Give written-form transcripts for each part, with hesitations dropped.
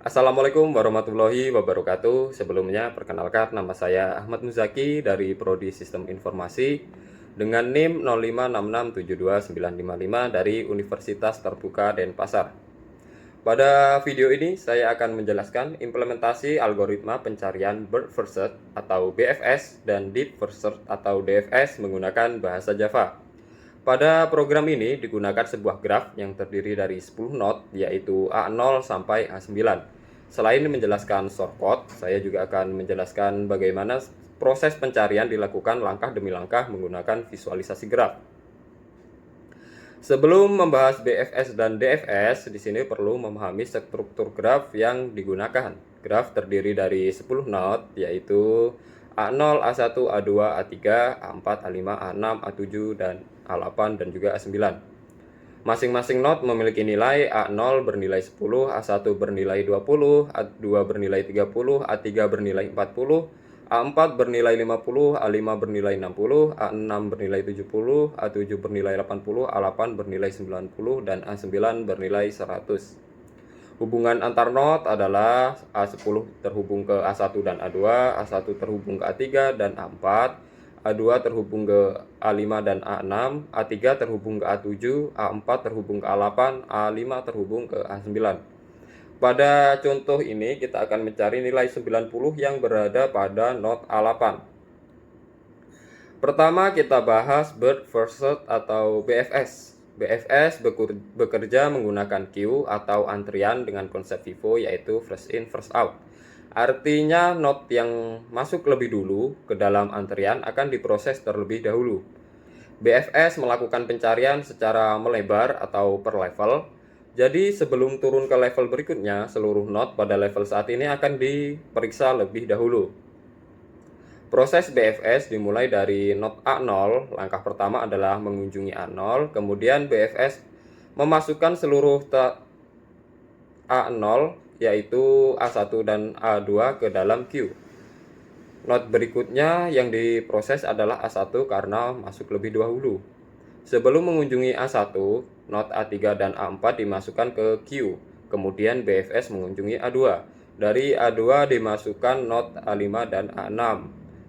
Assalamualaikum warahmatullahi wabarakatuh. Sebelumnya, perkenalkan nama saya Ahmad Muzaki dari Prodi Sistem Informasi dengan NIM 0566729955 dari Universitas Terbuka Denpasar. Pada video ini, saya akan menjelaskan implementasi algoritma pencarian Bird First Search atau BFS dan Deep First Search atau DFS menggunakan bahasa Java. Pada program ini digunakan sebuah graf yang terdiri dari 10 node, yaitu A0 sampai A9. Selain menjelaskan shortcut, saya juga akan menjelaskan bagaimana proses pencarian dilakukan langkah demi langkah menggunakan visualisasi graf. Sebelum membahas BFS dan DFS, di sini perlu memahami struktur graf yang digunakan. Graf terdiri dari 10 node, yaitu A0, A1, A2, A3, A4, A5, A6, A7, dan A8, dan juga A9. Masing-masing node memiliki nilai. A0 bernilai 10, A1 bernilai 20, A2 bernilai 30, A3 bernilai 40, A4 bernilai 50, A5 bernilai 60, A6 bernilai 70, A7 bernilai 80, A8 bernilai 90, dan A9 bernilai 100. Hubungan antar node adalah A10 terhubung ke A1 dan A2, A1 terhubung ke A3 dan A4, A2 terhubung ke A5 dan A6, A3 terhubung ke A7, A4 terhubung ke A8, A5 terhubung ke A9. Pada contoh ini kita akan mencari nilai 90 yang berada pada node A8. Pertama kita bahas Bird First Search atau BFS. BFS bekerja menggunakan queue atau antrian dengan konsep FIFO, yaitu first in first out. Artinya node yang masuk lebih dulu ke dalam antrian akan diproses terlebih dahulu. BFS melakukan pencarian secara melebar atau per level. Jadi sebelum turun ke level berikutnya, seluruh node pada level saat ini akan diperiksa lebih dahulu. Proses BFS dimulai dari node A0. Langkah pertama adalah mengunjungi A0, kemudian BFS memasukkan seluruh A0 yaitu A1 dan A2 ke dalam queue. Node berikutnya yang diproses adalah A1 karena masuk lebih dahulu. Sebelum mengunjungi A1, node A3 dan A4 dimasukkan ke queue. Kemudian BFS mengunjungi A2. Dari A2 dimasukkan node A5 dan A6.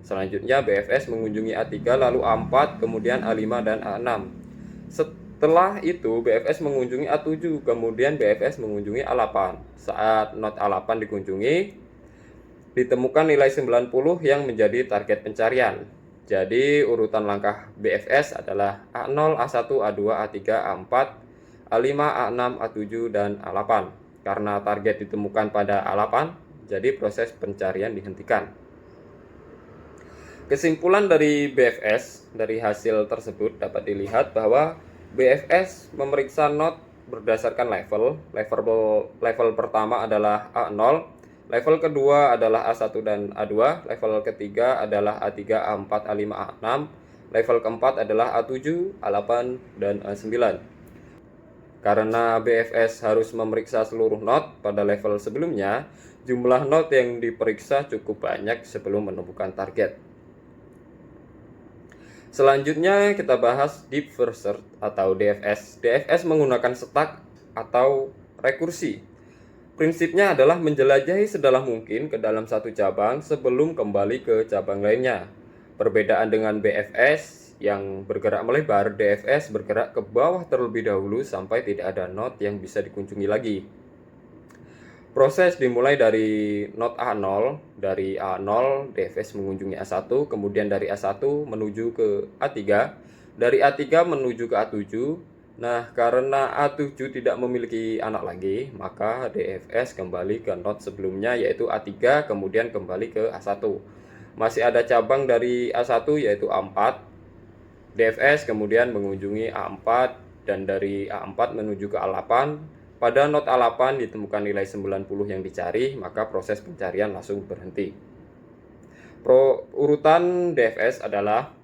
Selanjutnya BFS mengunjungi A3, lalu A4, kemudian A5 dan A6. Setelah itu BFS mengunjungi A7, kemudian BFS mengunjungi A8. Saat node A8 dikunjungi, ditemukan nilai 90 yang menjadi target pencarian. Jadi urutan langkah BFS adalah A0, A1, A2, A3, A4, A5, A6, A7, dan A8. Karena target ditemukan pada A8, jadi proses pencarian dihentikan. Kesimpulan dari BFS dari hasil tersebut dapat dilihat bahwa BFS memeriksa node berdasarkan level. Level pertama adalah A0, level kedua adalah A1 dan A2, level ketiga adalah A3, A4, A5, A6, level keempat adalah A7, A8, dan A9. Karena BFS harus memeriksa seluruh node pada level sebelumnya, jumlah node yang diperiksa cukup banyak sebelum menemukan target. Selanjutnya kita bahas Deep First Search atau DFS. DFS menggunakan stack atau rekursi. Prinsipnya adalah menjelajahi sedalam mungkin ke dalam satu cabang sebelum kembali ke cabang lainnya. Perbedaan dengan BFS yang bergerak melebar, DFS bergerak ke bawah terlebih dahulu sampai tidak ada node yang bisa dikunjungi lagi. Proses dimulai dari node A0. Dari A0 DFS mengunjungi A1, kemudian dari A1 menuju ke A3, dari A3 menuju ke A7. Nah, karena A7 tidak memiliki anak lagi, maka DFS kembali ke node sebelumnya yaitu A3, kemudian kembali ke A1. Masih ada cabang dari A1 yaitu A4. DFS kemudian mengunjungi A4 dan dari A4 menuju ke A8. Pada node A8 ditemukan nilai 90 yang dicari, maka proses pencarian langsung berhenti. Urutan DFS adalah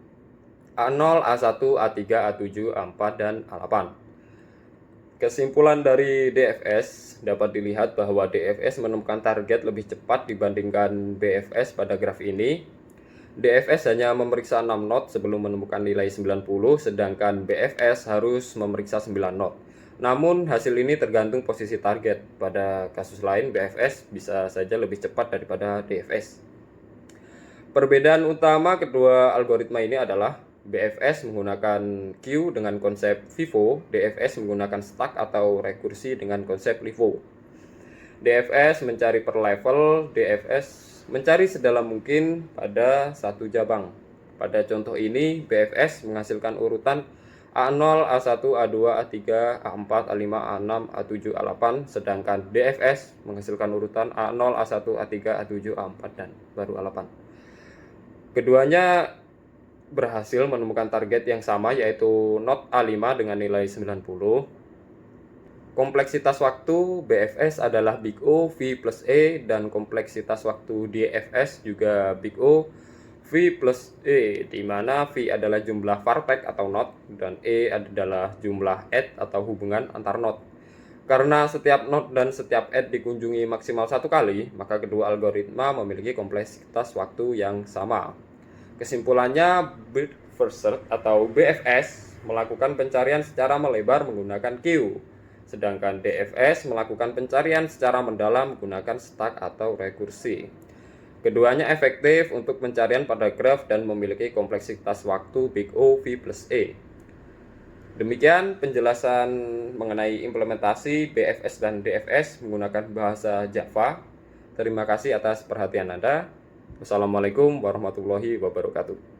A0, A1, A3, A7, A4, dan A8. Kesimpulan dari DFS dapat dilihat bahwa DFS menemukan target lebih cepat dibandingkan BFS pada graf ini. DFS hanya memeriksa 6 node sebelum menemukan nilai 90, sedangkan BFS harus memeriksa 9 node. Namun hasil ini tergantung posisi target. Pada kasus lain BFS bisa saja lebih cepat daripada DFS. Perbedaan utama kedua algoritma ini adalah BFS menggunakan queue dengan konsep FIFO, DFS menggunakan stack atau rekursi dengan konsep LIFO. DFS mencari per level, DFS mencari sedalam mungkin pada satu cabang. Pada contoh ini, BFS menghasilkan urutan A0, A1, A2, A3, A4, A5, A6, A7, A8, sedangkan DFS menghasilkan urutan A0, A1, A3, A7, A4, dan baru A8. Keduanya berhasil menemukan target yang sama, yaitu node A5 dengan nilai 90. Kompleksitas waktu BFS adalah Big O V plus E, dan kompleksitas waktu DFS juga Big O V plus E, di mana V adalah jumlah vertex atau node dan E adalah jumlah edge atau hubungan antar node. Karena setiap node dan setiap edge dikunjungi maksimal satu kali, maka kedua algoritma memiliki kompleksitas waktu yang sama. Kesimpulannya, Bid First Search atau BFS melakukan pencarian secara melebar menggunakan queue, sedangkan DFS melakukan pencarian secara mendalam menggunakan stack atau rekursi. Keduanya efektif untuk pencarian pada graf dan memiliki kompleksitas waktu Big O V plus E. Demikian penjelasan mengenai implementasi BFS dan DFS menggunakan bahasa Java. Terima kasih atas perhatian Anda. Wassalamualaikum warahmatullahi wabarakatuh.